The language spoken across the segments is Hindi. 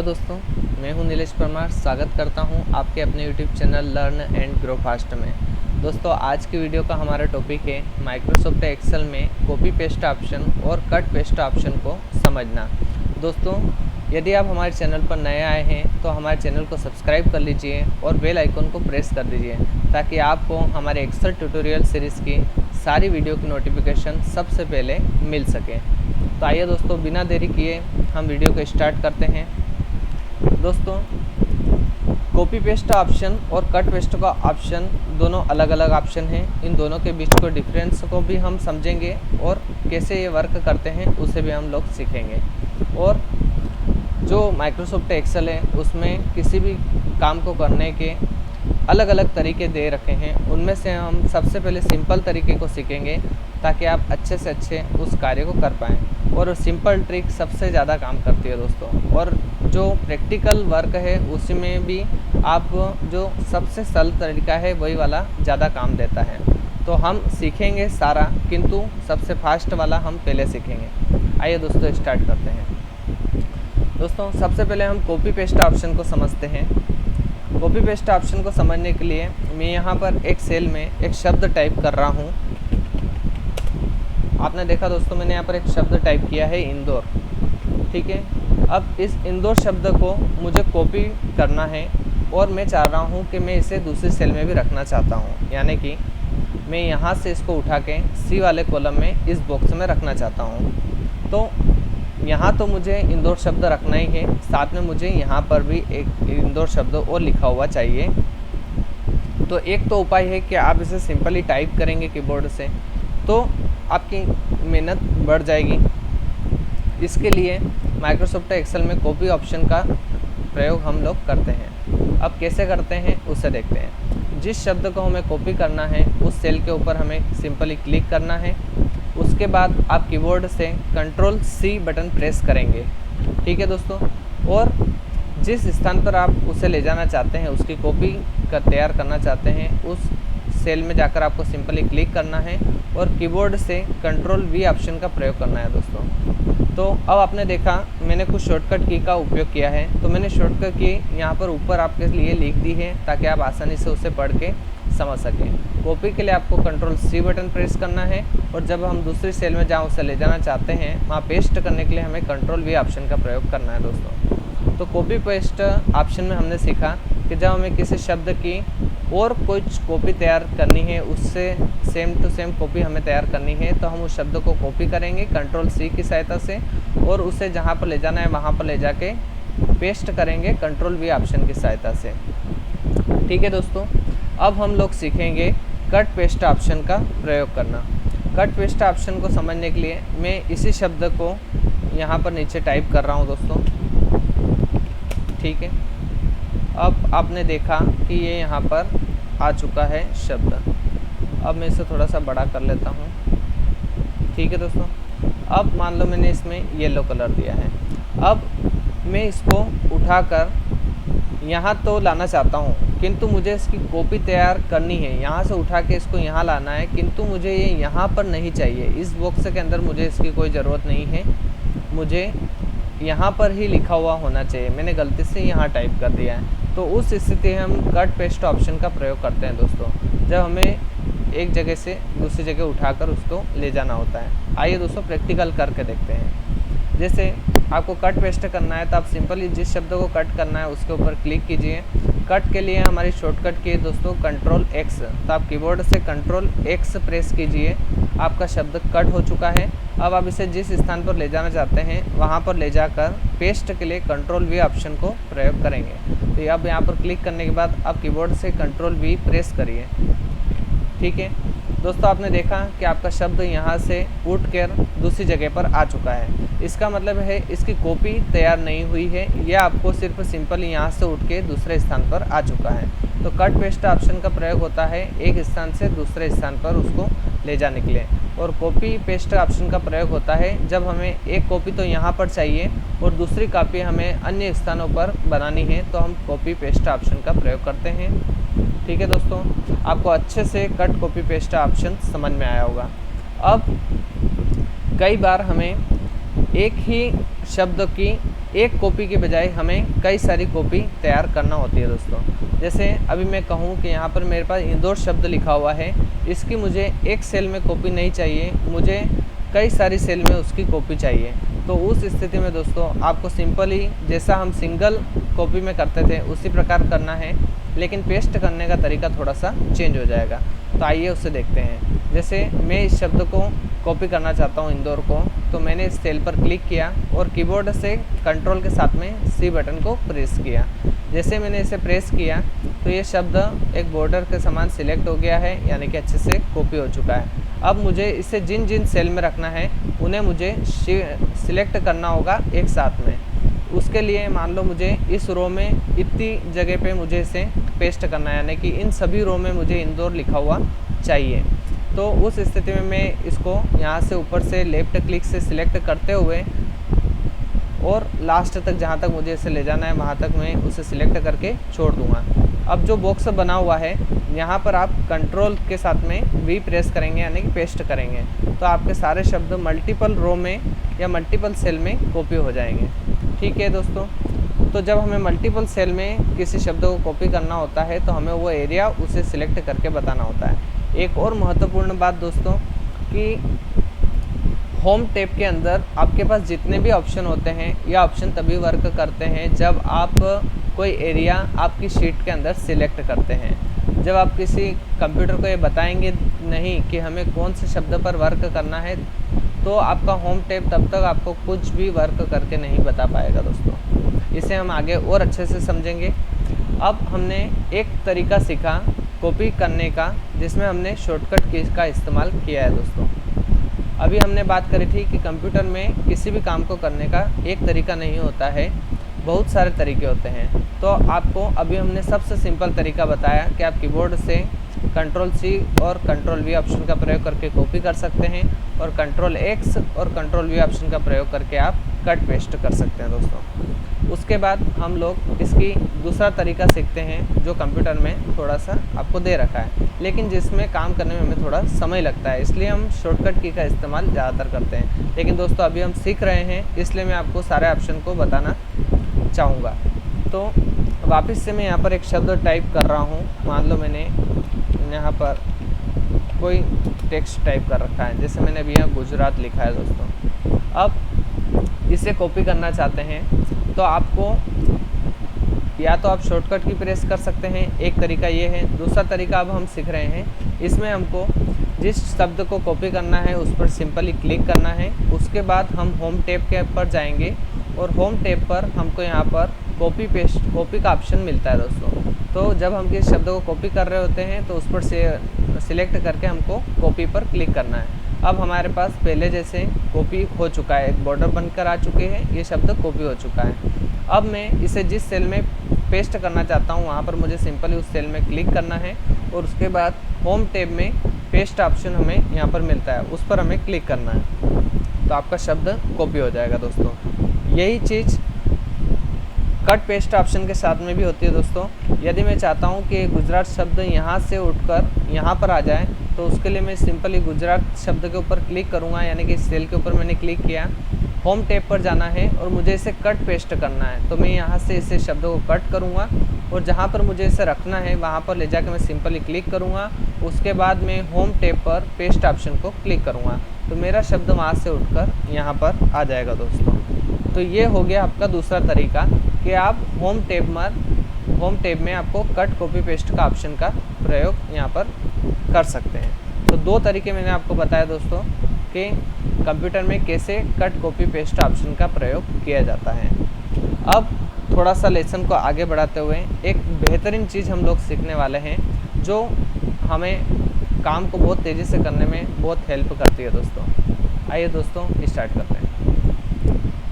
हेलो दोस्तों, मैं हूं नीलेश परमार। स्वागत करता हूं आपके अपने YouTube channel learn and grow fast में। दोस्तों, आज की वीडियो का हमारा टॉपिक है माइक्रोसॉफ्ट एक्सेल में कॉपी पेस्ट ऑप्शन और कट पेस्ट ऑप्शन को समझना। दोस्तों, यदि आप हमारे चैनल पर नए आए हैं तो हमारे चैनल को सब्सक्राइब कर लीजिए और बेल आइकन को प्रेस कर दीजिए ताकि आपको हमारे एक्सेल ट्यूटोरियल सीरीज़ की सारी वीडियो की नोटिफिकेशन सबसे पहले मिल सके। तो आइए दोस्तों, बिना देरी किए हम वीडियो को स्टार्ट करते हैं। दोस्तों, कॉपी पेस्ट ऑप्शन और कट पेस्ट का ऑप्शन दोनों अलग अलग ऑप्शन हैं। इन दोनों के बीच को डिफरेंस को भी हम समझेंगे और कैसे ये वर्क करते हैं उसे भी हम लोग सीखेंगे। और जो माइक्रोसॉफ्ट एक्सेल है उसमें किसी भी काम को करने के अलग अलग तरीके दे रखे हैं, उनमें से हम सबसे पहले सिंपल तरीके को सीखेंगे ताकि आप अच्छे से अच्छे उस कार्य को कर पाएँ। और सिंपल ट्रिक सबसे ज़्यादा काम करती है दोस्तों। और जो प्रैक्टिकल वर्क है उसमें भी आप जो सबसे सरल तरीका है वही वाला ज़्यादा काम देता है। तो हम सीखेंगे सारा, किंतु सबसे फास्ट वाला हम पहले सीखेंगे। आइए दोस्तों, स्टार्ट करते हैं। दोस्तों, सबसे पहले हम कॉपी पेस्ट ऑप्शन को समझते हैं। कॉपी पेस्ट ऑप्शन को समझने के लिए मैं यहाँ पर एक सेल में एक शब्द टाइप कर रहा हूँ। आपने देखा दोस्तों, मैंने यहाँ पर एक शब्द टाइप किया है इंदौर। ठीक है, अब इस इंदौर शब्द को मुझे कॉपी करना है और मैं चाह रहा हूँ कि मैं इसे दूसरी सेल में भी रखना चाहता हूँ, यानी कि मैं यहाँ से इसको उठा के सी वाले कॉलम में इस बॉक्स में रखना चाहता हूँ। तो यहाँ तो मुझे इंदौर शब्द रखना ही है, साथ में मुझे यहाँ पर भी एक इंदौर शब्द और लिखा हुआ चाहिए। तो एक तो उपाय है कि आप इसे सिंपली टाइप करेंगे कीबोर्ड से, तो आपकी मेहनत बढ़ जाएगी। इसके लिए माइक्रोसॉफ्ट एक्सेल में कॉपी ऑप्शन का प्रयोग हम लोग करते हैं। अब कैसे करते हैं उसे देखते हैं। जिस शब्द को हमें कॉपी करना है उस सेल के ऊपर हमें सिंपली क्लिक करना है। उसके बाद आप कीबोर्ड से कंट्रोल सी बटन प्रेस करेंगे। ठीक है दोस्तों, और जिस स्थान पर आप उसे ले जाना चाहते हैं, उसकी कॉपी तैयार करना चाहते हैं, उस सेल में जाकर आपको सिंपली क्लिक करना है और कीबोर्ड से कंट्रोल वी ऑप्शन का प्रयोग करना है दोस्तों। तो अब आपने देखा मैंने कुछ शॉर्टकट की का उपयोग किया है, तो मैंने शॉर्टकट की यहाँ पर ऊपर आपके लिए लिख दी है ताकि आप आसानी से उसे पढ़ के समझ सकें। कॉपी के लिए आपको कंट्रोल सी बटन प्रेस करना है और जब हम दूसरी सेल में जहाँ उसे ले जाना चाहते हैं वहाँ पेस्ट करने के लिए हमें कंट्रोल वी ऑप्शन का प्रयोग करना है दोस्तों। तो कॉपी पेस्ट ऑप्शन में हमने सीखा कि जब हमें किसी शब्द की और कुछ कॉपी तैयार करनी है, उससे सेम टू सेम कॉपी हमें तैयार करनी है, तो हम उस शब्द को कॉपी करेंगे कंट्रोल सी की सहायता से और उसे जहाँ पर ले जाना है वहाँ पर ले जाके पेस्ट करेंगे कंट्रोल वी ऑप्शन की सहायता से। ठीक है दोस्तों, अब हम लोग सीखेंगे कट पेस्ट ऑप्शन का प्रयोग करना। कट पेस्ट ऑप्शन को समझने के लिए मैं इसी शब्द को यहाँ पर नीचे टाइप कर रहा हूँ दोस्तों। ठीक है, अब आपने देखा कि ये यहाँ पर आ चुका है शब्द। अब मैं इसे थोड़ा सा बड़ा कर लेता हूँ। ठीक है दोस्तों, अब मान लो मैंने इसमें येलो कलर दिया है। अब मैं इसको उठाकर यहाँ तो लाना चाहता हूँ, किंतु मुझे इसकी कॉपी तैयार करनी है। यहाँ से उठा के इसको यहाँ लाना है, किंतु मुझे ये यहाँ पर नहीं चाहिए। इस बॉक्स के अंदर मुझे इसकी कोई ज़रूरत नहीं है, मुझे यहाँ पर ही लिखा हुआ होना चाहिए। मैंने गलती से यहाँ टाइप कर दिया है। तो उस स्थिति में हम कट पेस्ट ऑप्शन का प्रयोग करते हैं दोस्तों, जब हमें एक जगह से दूसरी जगह उठाकर उसको ले जाना होता है। आइए दोस्तों, प्रैक्टिकल करके देखते हैं। जैसे आपको कट पेस्ट करना है तो आप सिंपली जिस शब्द को कट करना है उसके ऊपर क्लिक कीजिए। कट के लिए हमारी शॉर्टकट की है दोस्तों कंट्रोल एक्स, तो आप कीबोर्ड से कंट्रोल एक्स प्रेस कीजिए। आपका शब्द कट हो चुका है। अब आप इसे जिस स्थान पर ले जाना चाहते हैं वहाँ पर ले जाकर पेस्ट के लिए कंट्रोल वी ऑप्शन को प्रयोग करेंगे। तो अब यहाँ पर क्लिक करने के बाद आप कीबोर्ड से कंट्रोल वी प्रेस करिए। ठीक है दोस्तों, आपने देखा कि आपका शब्द यहाँ से उठकर दूसरी जगह पर आ चुका है। इसका मतलब है इसकी कॉपी तैयार नहीं हुई है, यह आपको सिर्फ सिंपल यहाँ से उठ के दूसरे स्थान पर आ चुका है। तो कट पेस्ट ऑप्शन का प्रयोग होता है एक स्थान से दूसरे स्थान पर उसको ले जाने के लिए। और कॉपी पेस्ट ऑप्शन का प्रयोग होता है जब हमें एक कॉपी तो यहाँ पर चाहिए और दूसरी कॉपी हमें अन्य स्थानों पर बनानी है, तो हम कॉपी पेस्ट ऑप्शन का प्रयोग करते हैं। ठीक है दोस्तों, आपको अच्छे से कट कॉपी पेस्ट ऑप्शन समझ में आया होगा। अब कई बार हमें एक ही शब्द की एक कॉपी के बजाय हमें कई सारी कॉपी तैयार करना होती है दोस्तों। जैसे अभी मैं कहूँ कि यहाँ पर मेरे पास इंदौर शब्द लिखा हुआ है, इसकी मुझे एक सेल में कॉपी नहीं चाहिए, मुझे कई सारी सेल में उसकी कॉपी चाहिए। तो उस स्थिति में दोस्तों आपको सिंपली जैसा हम सिंगल कॉपी में करते थे उसी प्रकार करना है, लेकिन पेस्ट करने का तरीका थोड़ा सा चेंज हो जाएगा। तो आइए उससे देखते हैं। जैसे मैं इस शब्द को कॉपी करना चाहता हूँ इंदौर को, तो मैंने इस सेल पर क्लिक किया और कीबोर्ड से कंट्रोल के साथ में सी बटन को प्रेस किया। जैसे मैंने इसे प्रेस किया तो ये शब्द एक बॉर्डर के समान सिलेक्ट हो गया है, यानी कि अच्छे से कॉपी हो चुका है। अब मुझे इसे जिन जिन सेल में रखना है उन्हें मुझे सिलेक्ट करना होगा एक साथ में। उसके लिए मान लो मुझे इस रो में इतनी जगह पे मुझे इसे पेस्ट करना है, यानी कि इन सभी रो में मुझे इंदौर लिखा हुआ चाहिए। तो उस स्थिति में मैं इसको यहाँ से ऊपर से लेफ़्ट क्लिक से सिलेक्ट करते हुए और लास्ट तक जहाँ तक मुझे इसे ले जाना है वहाँ तक मैं उसे सिलेक्ट करके छोड़ दूँगा। अब जो बॉक्स बना हुआ है यहाँ पर आप कंट्रोल के साथ में वी प्रेस करेंगे, यानी कि पेस्ट करेंगे, तो आपके सारे शब्द मल्टीपल रो में या मल्टीपल सेल में कॉपी हो जाएंगे। ठीक है दोस्तों, तो जब हमें मल्टीपल सेल में किसी शब्द को कॉपी करना होता है तो हमें वो एरिया उसे सिलेक्ट करके बताना होता है। एक और महत्वपूर्ण बात दोस्तों कि होम टैब के अंदर आपके पास जितने भी ऑप्शन होते हैं, ये ऑप्शन तभी वर्क करते हैं जब आप कोई एरिया आपकी शीट के अंदर सिलेक्ट करते हैं। जब आप किसी कंप्यूटर को ये बताएंगे नहीं कि हमें कौन से शब्द पर वर्क करना है, तो आपका होम टैब तब तक आपको कुछ भी वर्क करके नहीं बता पाएगा दोस्तों। इसे हम आगे और अच्छे से समझेंगे। अब हमने एक तरीका सीखा कॉपी करने का, जिसमें हमने शॉर्टकट कीज का इस्तेमाल किया है दोस्तों। अभी हमने बात करी थी कि कंप्यूटर में किसी भी काम को करने का एक तरीका नहीं होता है, बहुत सारे तरीके होते हैं। तो आपको अभी हमने सबसे सिंपल तरीका बताया कि आप कीबोर्ड से कंट्रोल सी और कंट्रोल वी ऑप्शन का प्रयोग करके कॉपी कर सकते हैं, और कंट्रोल एक्स और कंट्रोल वी ऑप्शन का प्रयोग करके आप कट पेस्ट कर सकते हैं दोस्तों। उसके बाद हम लोग इसकी दूसरा तरीका सीखते हैं जो कंप्यूटर में थोड़ा सा आपको दे रखा है, लेकिन जिसमें काम करने में हमें थोड़ा समय लगता है, इसलिए हम शॉर्टकट की का इस्तेमाल ज़्यादातर करते हैं। लेकिन दोस्तों अभी हम सीख रहे हैं, इसलिए मैं आपको सारे ऑप्शन को बताना चाहूँगा। तो वापस से मैं यहाँ पर एक शब्द टाइप कर रहा हूँ। मान लो मैंने यहाँ पर कोई टेक्स्ट टाइप कर रखा है, जैसे मैंने अभी यहाँ गुजरात लिखा है दोस्तों। अब इसे कॉपी करना चाहते हैं तो आपको या तो आप शॉर्टकट की प्रेस कर सकते हैं, एक तरीका ये है। दूसरा तरीका अब हम सीख रहे हैं, इसमें हमको जिस शब्द को कॉपी करना है उस पर सिंपली क्लिक करना है। उसके बाद हम होम टैब के पर जाएंगे और होम टैब पर हमको यहाँ पर कॉपी पेस्ट कॉपी का ऑप्शन मिलता है दोस्तों। तो जब हम किसी शब्द को कॉपी कर रहे होते हैं तो उस पर से सिलेक्ट करके हमको कॉपी पर क्लिक करना है। अब हमारे पास पहले जैसे कॉपी हो चुका है, एक बॉर्डर बनकर आ चुके हैं, ये शब्द कॉपी हो चुका है। अब मैं इसे जिस सेल में पेस्ट करना चाहता हूँ वहाँ पर मुझे सिंपली उस सेल में क्लिक करना है और उसके बाद होम टैब में पेस्ट ऑप्शन हमें यहाँ पर मिलता है, उस पर हमें क्लिक करना है, तो आपका शब्द कॉपी हो जाएगा दोस्तों। यही चीज़ कट पेस्ट ऑप्शन के साथ में भी होती है दोस्तों। यदि मैं चाहता हूँ कि गुजरात शब्द यहाँ से उठकर यहाँ पर आ जाए, तो उसके लिए मैं सिंपली गुजरात शब्द के ऊपर क्लिक करूँगा, यानी कि इस सेल के ऊपर मैंने क्लिक किया, होम टैब पर जाना है और मुझे इसे कट पेस्ट करना है। तो मैं यहाँ से इसे शब्द को कट करूँगा और जहाँ पर मुझे इसे रखना है वहाँ पर ले जाकर मैं सिंपली क्लिक करूँगा। उसके बाद मैं होम टैब पर पेस्ट ऑप्शन को क्लिक करूँगा, तो मेरा शब्द वहाँ से उठकर यहाँ पर आ जाएगा दोस्तों। तो ये हो गया आपका दूसरा तरीका कि आप होम टैब में आपको कट कॉपी पेस्ट का ऑप्शन का प्रयोग यहाँ पर कर सकते हैं। तो दो तरीके मैंने आपको बताया दोस्तों कि कंप्यूटर में कैसे कट कॉपी पेस्ट ऑप्शन का प्रयोग किया जाता है। अब थोड़ा सा लेसन को आगे बढ़ाते हुए एक बेहतरीन चीज़ हम लोग सीखने वाले हैं जो हमें काम को बहुत तेज़ी से करने में बहुत हेल्प करती है दोस्तों। आइए दोस्तों स्टार्ट करते हैं।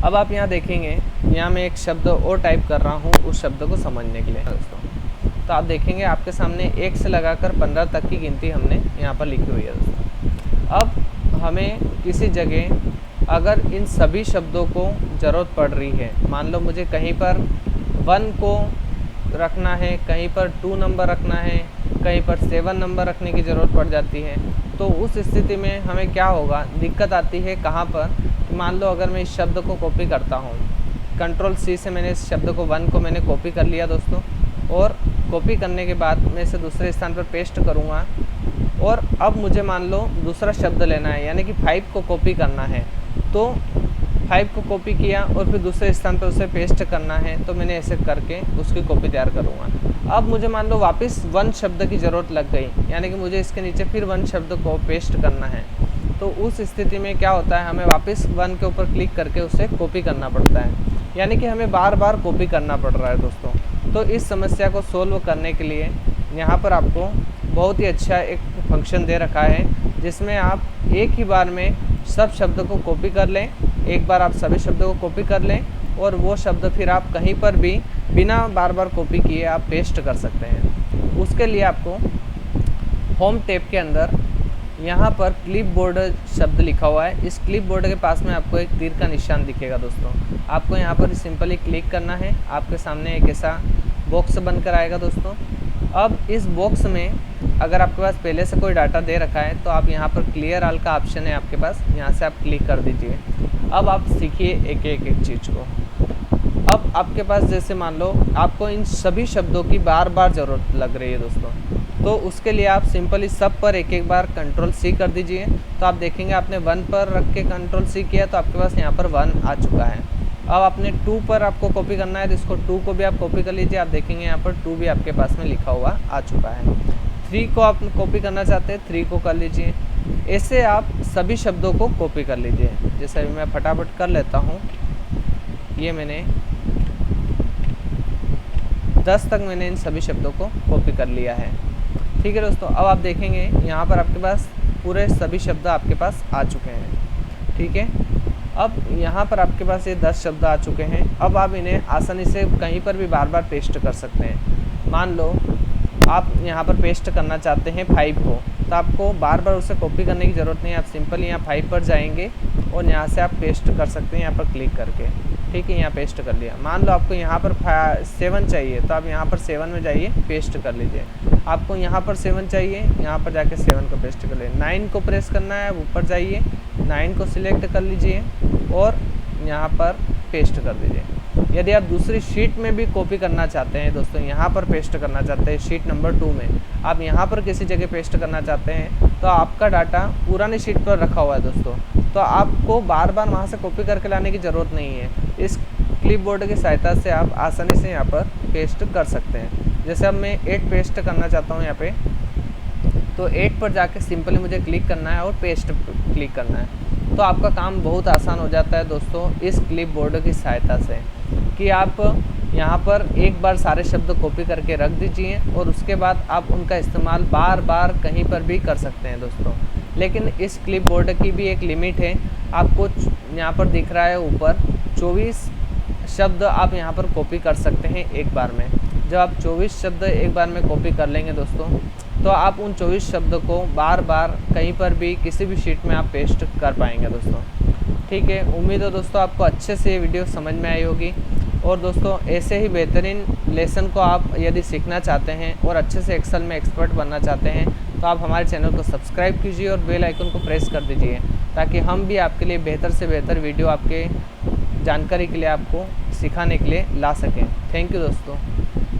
अब आप यहाँ देखेंगे, यहाँ मैं एक शब्द और टाइप कर रहा हूँ उस शब्द को समझने के लिए दोस्तों। तो आप देखेंगे आपके सामने 1 से लगाकर 15 तक की गिनती हमने यहाँ पर लिखी हुई है दोस्तों। अब हमें किसी जगह अगर इन सभी शब्दों को ज़रूरत पड़ रही है, मान लो मुझे कहीं पर 1 को रखना है, कहीं पर 2 नंबर रखना है, कहीं पर 7 नंबर रखने की ज़रूरत पड़ जाती है, तो उस स्थिति में हमें क्या होगा, दिक्कत आती है कहाँ पर। मान लो अगर मैं इस शब्द को कॉपी करता हूँ कंट्रोल सी से मैंने इस शब्द को वन को मैंने कॉपी कर लिया दोस्तों, और कॉपी करने के बाद मैं इसे दूसरे स्थान पर पेस्ट करूँगा। और अब मुझे मान लो दूसरा शब्द लेना है, यानी कि 5 को कॉपी करना है, तो 5 को कॉपी किया और फिर दूसरे स्थान पर उसे पेस्ट करना है, तो मैंने ऐसे करके उसकी कॉपी तैयार करूँगा। अब मुझे मान लो वापस 1 शब्द की ज़रूरत लग गई, यानी कि मुझे इसके नीचे फिर 1 शब्द को पेस्ट करना है, तो उस स्थिति में क्या होता है, हमें वापस 1 के ऊपर क्लिक करके उसे कॉपी करना पड़ता है, यानी कि हमें बार बार कॉपी करना पड़ रहा है दोस्तों। तो इस समस्या को सोल्व करने के लिए यहाँ पर आपको बहुत ही अच्छा एक फंक्शन दे रखा है, जिसमें आप एक ही बार में सब शब्द को कॉपी कर लें, एक बार आप सभी शब्दों को कॉपी कर लें, और वो शब्द फिर आप कहीं पर भी बिना बार बार कॉपी किए आप पेस्ट कर सकते हैं। उसके लिए आपको होम टैब के अंदर यहाँ पर क्लिपबोर्ड शब्द लिखा हुआ है, इस क्लिपबोर्ड के पास में आपको एक तीर का निशान दिखेगा दोस्तों। आपको यहाँ पर सिंपली क्लिक करना है, आपके सामने एक ऐसा बॉक्स बनकर आएगा दोस्तों। अब इस बॉक्स में अगर आपके पास पहले से कोई डाटा दे रखा है, तो आप यहाँ पर क्लियर ऑल का ऑप्शन है आपके पास, यहाँ से आप क्लिक कर दीजिए। अब आप सीखिए एक चीज़ को। अब आपके पास जैसे मान लो आपको इन सभी शब्दों की बार बार ज़रूरत लग रही है दोस्तों, तो उसके लिए आप सिंपली सब पर एक बार कंट्रोल सी कर दीजिए। तो आप देखेंगे आपने 1 पर रख के कंट्रोल सी किया, तो आपके पास यहाँ पर 1 आ चुका है। अब आपने 2 पर आपको कॉपी करना है, तो इसको 2 को भी आप कॉपी कर लीजिए। आप देखेंगे यहाँ पर 2 भी आपके पास में लिखा हुआ आ चुका है। 3 को आप कॉपी करना चाहते हैं, 3 को कर लीजिए। ऐसे आप सभी शब्दों को कॉपी कर लीजिए। जैसे अभी मैं फटाफट कर लेता हूँ, ये मैंने 10 तक मैंने इन सभी शब्दों को कॉपी कर लिया है। ठीक है दोस्तों, अब आप देखेंगे यहाँ पर आपके पास पूरे सभी शब्द आपके पास आ चुके हैं। ठीक है, अब यहाँ पर आपके पास ये 10 शब्द आ चुके हैं। अब आप इन्हें आसानी से कहीं पर भी बार बार पेस्ट कर सकते हैं। मान लो आप यहाँ पर पेस्ट करना चाहते हैं 5 को, तो आपको बार बार उसे कॉपी करने की ज़रूरत नहीं है। आप सिंपल यहाँ 5 पर जाएंगे और यहाँ से आप पेस्ट कर सकते हैं, यहाँ पर क्लिक करके। ठीक है, यहाँ पेस्ट कर लिया। मान लो आपको यहाँ पर 7 चाहिए, तो आप यहाँ पर 7 में जाइए, पेस्ट कर लीजिए। आपको यहाँ पर 7 चाहिए, यहाँ पर जाके 7 को पेस्ट कर लीजिए। 9 को प्रेस करना है, ऊपर जाइए, 9 को सिलेक्ट कर लीजिए और यहाँ पर पेस्ट कर दीजिए। यदि आप दूसरी शीट में भी कॉपी करना चाहते हैं दोस्तों, यहाँ पर पेस्ट करना चाहते हैं शीट नंबर 2 में, आप यहाँ पर किसी जगह पेस्ट करना चाहते हैं, तो आपका डाटा पुरानी शीट पर रखा हुआ है दोस्तों, तो आपको बार बार वहाँ से कॉपी करके लाने की ज़रूरत नहीं है। इस क्लिपबोर्ड की सहायता से आप आसानी से यहाँ पर पेस्ट कर सकते हैं। जैसे अब मैं 8 पेस्ट करना चाहता हूँ यहाँ पे, तो 8 पर जाके सिंपली मुझे क्लिक करना है और पेस्ट क्लिक करना है, तो आपका काम बहुत आसान हो जाता है दोस्तों इस क्लिपबोर्ड की सहायता से, कि आप यहाँ पर एक बार सारे शब्द कॉपी करके रख दीजिए और उसके बाद आप उनका इस्तेमाल बार बार कहीं पर भी कर सकते हैं दोस्तों। लेकिन इस क्लिपबोर्ड की भी एक लिमिट है। आपको यहाँ पर दिख रहा है ऊपर 24 शब्द आप यहाँ पर कॉपी कर सकते हैं एक बार में। जब आप 24 शब्द एक बार में कॉपी कर लेंगे दोस्तों, तो आप उन 24 शब्द को बार बार कहीं पर भी किसी भी शीट में आप पेस्ट कर पाएंगे दोस्तों। ठीक है, उम्मीद है दोस्तों आपको अच्छे से ये वीडियो समझ में आई होगी। और दोस्तों ऐसे ही बेहतरीन लेसन को आप यदि सीखना चाहते हैं और अच्छे से एक्सेल में एक्सपर्ट बनना चाहते हैं, तो आप हमारे चैनल को सब्सक्राइब कीजिए और बेल आइकन को प्रेस कर दीजिए, ताकि हम भी आपके लिए बेहतर से बेहतर वीडियो आपके जानकारी के लिए आपको सिखाने के लिए ला सकें। थैंक यू दोस्तों।